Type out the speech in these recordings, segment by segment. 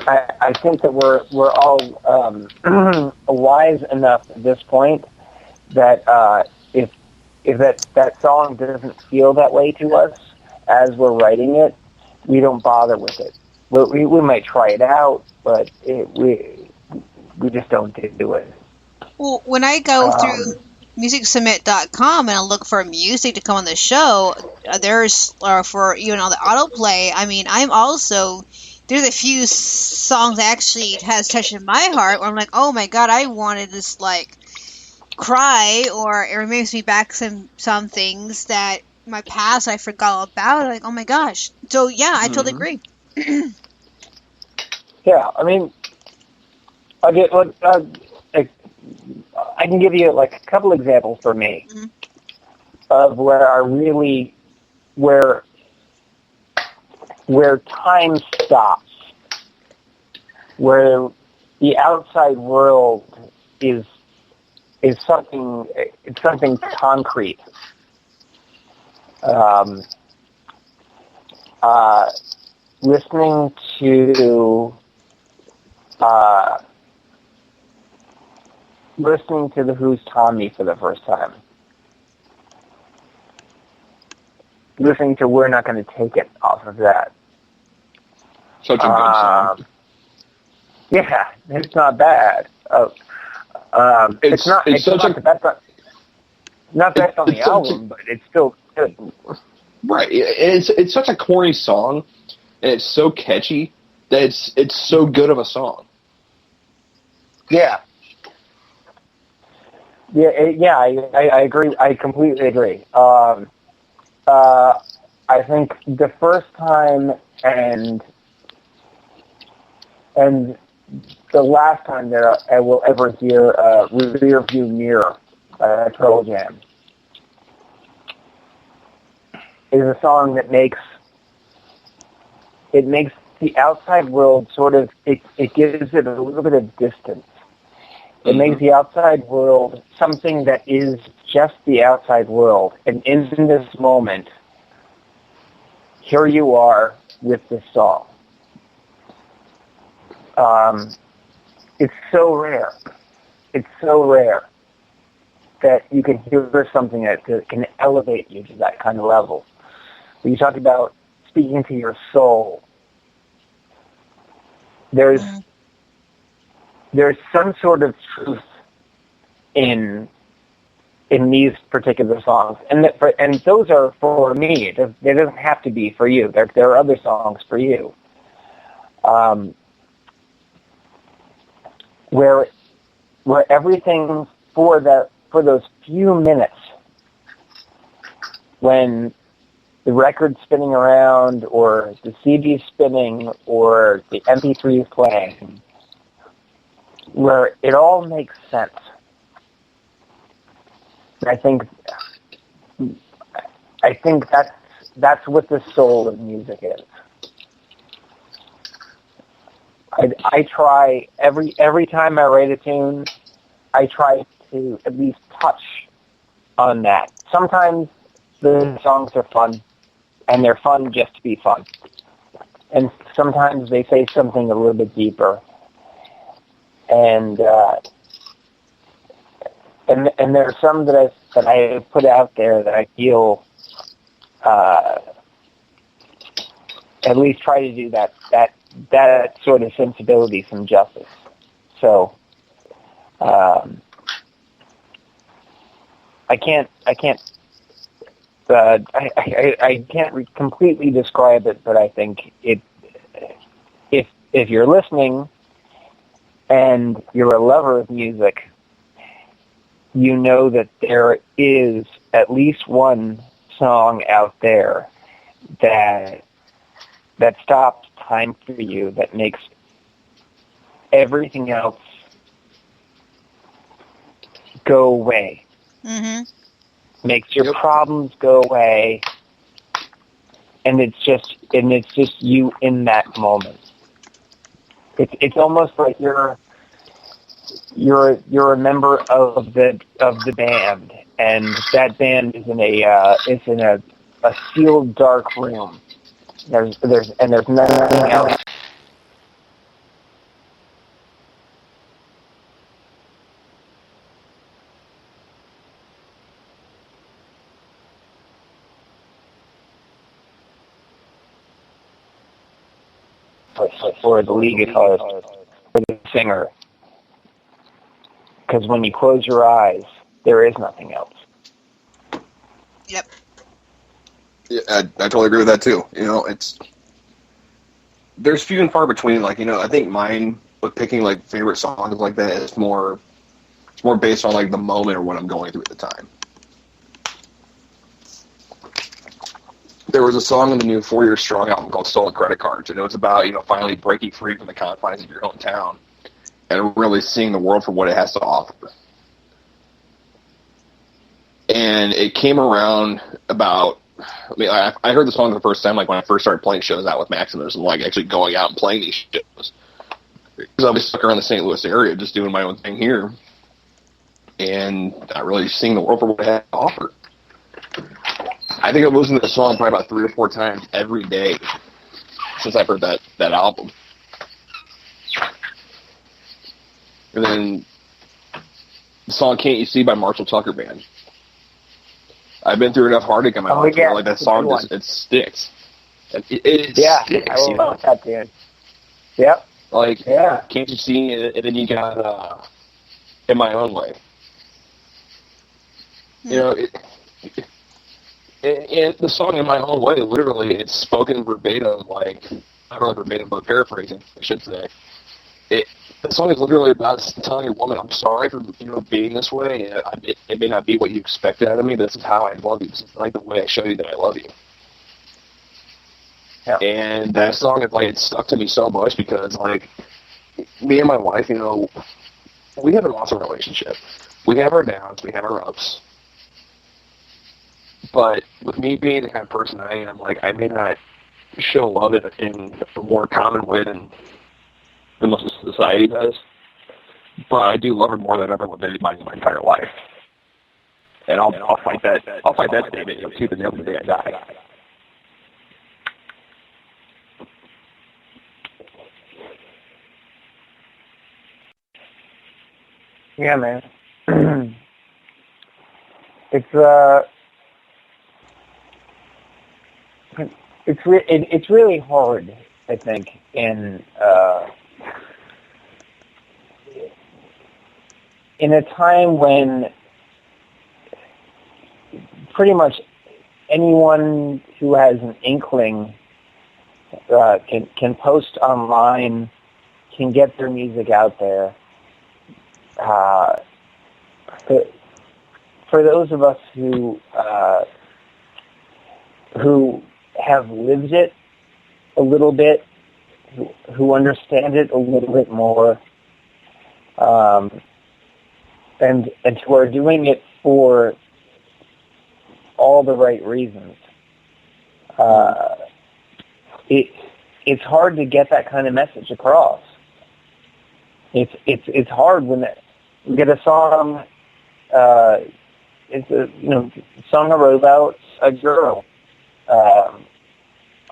I think that we're all wise enough at this point that if that song doesn't feel that way to us as we're writing it, we don't bother with it. We might try it out, but we just don't do it. Well, when I go through MusicSubmit.com and I look for music to come on the show, there's for even on the autoplay. I mean, there's a few songs that actually has touched in my heart where I'm like, oh my god, I wanted this like cry, or it reminds me back some things that my past I forgot all about. Like, oh my gosh. So yeah, I totally agree. Yeah, I mean, I can give you like a couple examples for me of where time stops, where the outside world is something concrete. Listening to the Who's Tommy for the first time. Listening to We're Not Going to Take It off of that. Such a good song. Yeah, it's not bad. It's not the best on the album, but it's still good. Right. It's such a corny song, and it's so catchy that it's so good of a song. Yeah. Yeah, I agree. I completely agree. I think the first time and the last time that I will ever hear Rear View Mirror by Pearl Jam is a song that makes the outside world sort of, it gives it a little bit of distance. It makes the outside world something that is just the outside world. And in this moment, here you are with this song. It's so rare. It's so rare that you can hear something that can elevate you to that kind of level. When you talk about speaking to your soul, there's some sort of truth in these particular songs, and those are for me. It doesn't have to be for you. There are other songs for you, where everything for those few minutes when the record's spinning around, or the CD's spinning, or the MP3 is playing, where it all makes sense. I think that's what the soul of music is. I try every time I write a tune, I try to at least touch on that. Sometimes the songs are fun, and they're fun just to be fun. And sometimes they say something a little bit deeper. And there are some that I put out there that I feel at least try to do that sort of sensibility some justice. So I can't completely describe it, but I think if you're listening and you're a lover of music, you know that there is at least one song out there that stops time for you, that makes everything else go away. Makes your problems go away, and it's just you in that moment. It's almost like you're a member of the band, and that band is in a sealed dark room. There's nothing else. or the lead guitarist or the singer. Because when you close your eyes, there is nothing else. Yep. Yeah, I totally agree with that too. There's few and far between. I think mine with picking favorite songs like that is more. It's more based on the moment or what I'm going through at the time. There was a song in the new 4 Year Strong album called Stolen Credit Cards, and it was about finally breaking free from the confines of your hometown and really seeing the world for what it has to offer. And it came around about. I heard the song the first time when I first started playing shows out with Maximus and actually going out and playing these shows. Because I was stuck around the St. Louis area just doing my own thing here and not really seeing the world for what it had to offer. I think I've listened to the song probably about 3 or 4 times every day since I've heard that album. And then the song Can't You See by Marshall Tucker Band. I've been through enough heartache in my life where that song it sticks. It sticks, I love that tune. Yep. Can't You See? And then you got In My Own Way. And the song In My Own Way, literally, it's spoken verbatim, not really verbatim, but paraphrasing, I should say. The song is literally about telling your woman, I'm sorry for being this way. It may not be what you expected out of me. This is how I love you. This is the way I show you that I love you. Yeah. And that song, it stuck to me so much because, me and my wife, we have an awesome relationship. We have our downs, we have our ups. But with me being the kind of person I am, I may not show love in a more common way than most of society does. But I do love her more than I've ever loved anybody in my entire life. And I'll fight that. I'll fight that statement tooth and nail the day I die. Yeah, man. It's really hard, I think, in a time when pretty much anyone who has an inkling can post online, can get their music out there. For those of us who have lived it a little bit, who understand it a little bit more, and who are doing it for all the right reasons. It's hard to get that kind of message across. It's hard when you get a song. It's a song I wrote about a girl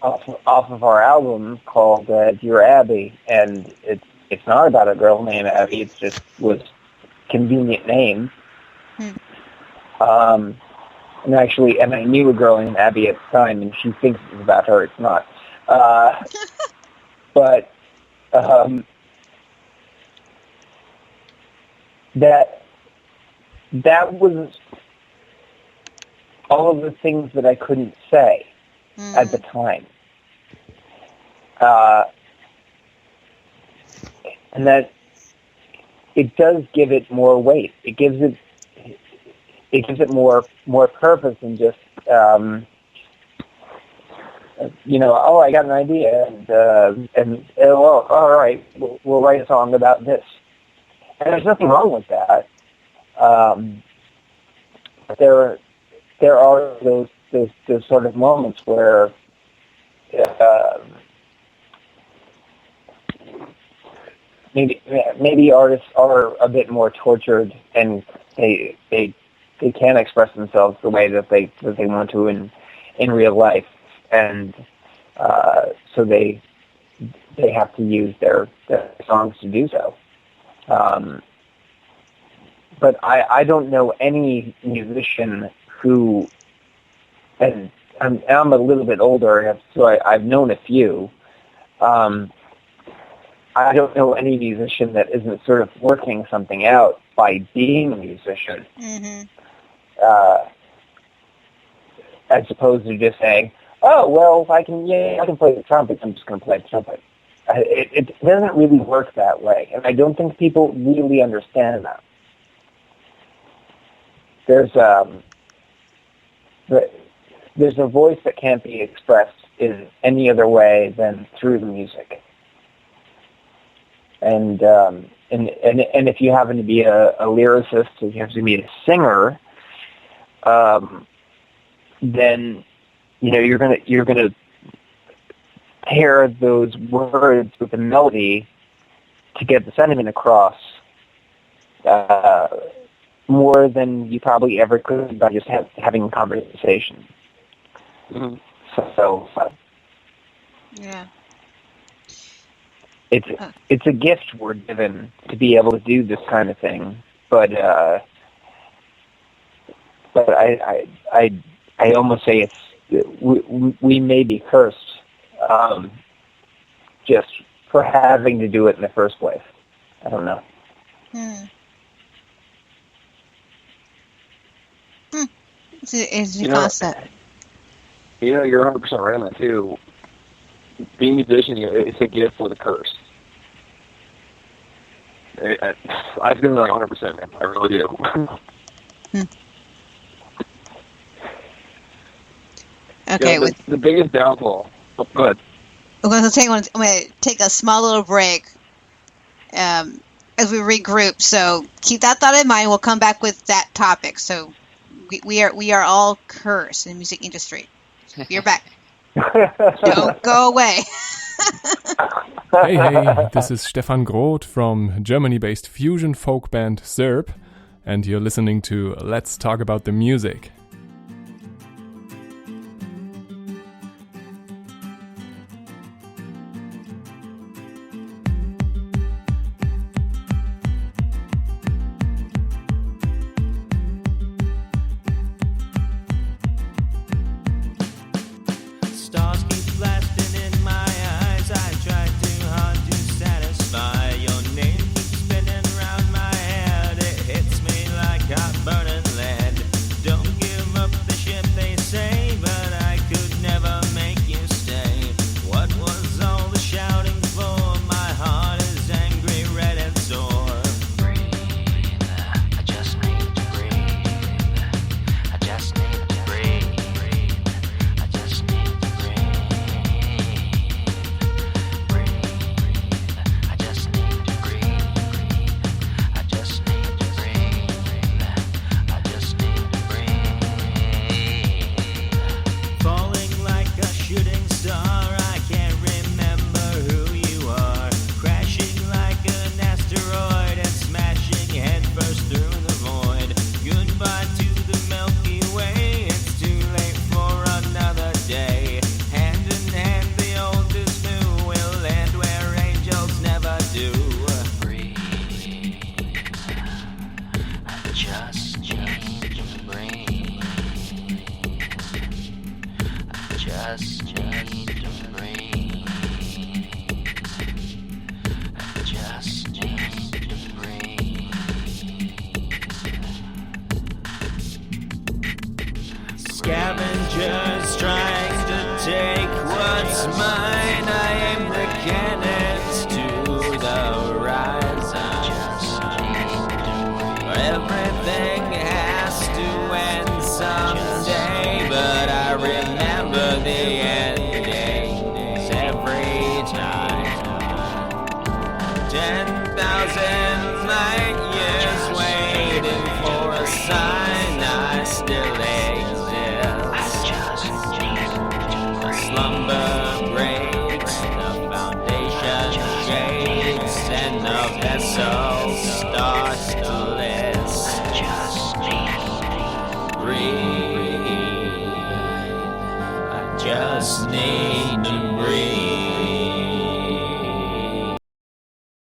off of our album called Dear Abby, and it's not about a girl named Abby. It's just was convenient name. And I knew a girl named Abby at the time, and she thinks it's about her. It's not. But that was all of the things that I couldn't say at the time. And that it does give it more weight. It gives it more purpose than just I got an idea and all right, we'll write a song about this. And there's nothing wrong with that. There are those sort of moments where maybe artists are a bit more tortured and they can't express themselves the way that they want to in real life, and so they have to use their songs to do so. But I don't know any musician who, and I'm a little bit older, so I've known a few, I don't know any musician that isn't sort of working something out by being a musician, as opposed to just saying, "Oh, well, I can play the trumpet. I'm just going to play the trumpet." It doesn't really work that way, and I don't think people really understand that. There's a voice that can't be expressed in any other way than through the music. And if you happen to be a lyricist, if you happen to be a singer, then you're gonna pair those words with the melody to get the sentiment across more than you probably ever could by just having a conversation. Mm-hmm. So yeah. It's a gift we're given to be able to do this kind of thing, but I almost say we may be cursed just for having to do it in the first place. I don't know. It's a concept. You're 100% right on that too. Being a musician, it's a gift with a curse. I feel like 100%, man. I really do. Okay. The biggest downfall. Oh, go ahead. I'm going to take a small little break as we regroup. So keep that thought in mind. We'll come back with that topic. So we are all cursed in the music industry. We're back. Don't go away. Hey, this is Stefan Groth from Germany-based fusion folk band Zerb, and you're listening to Let's Talk About the Music. Scavengers trying to take what's mine. I aim the cannons to the horizon. Everything has to end someday, but I remember the endings every time. 10,000 light years waiting for a sign. I still slumber breaks, the foundation shakes, and the vessel starts to list. Breathe. I just need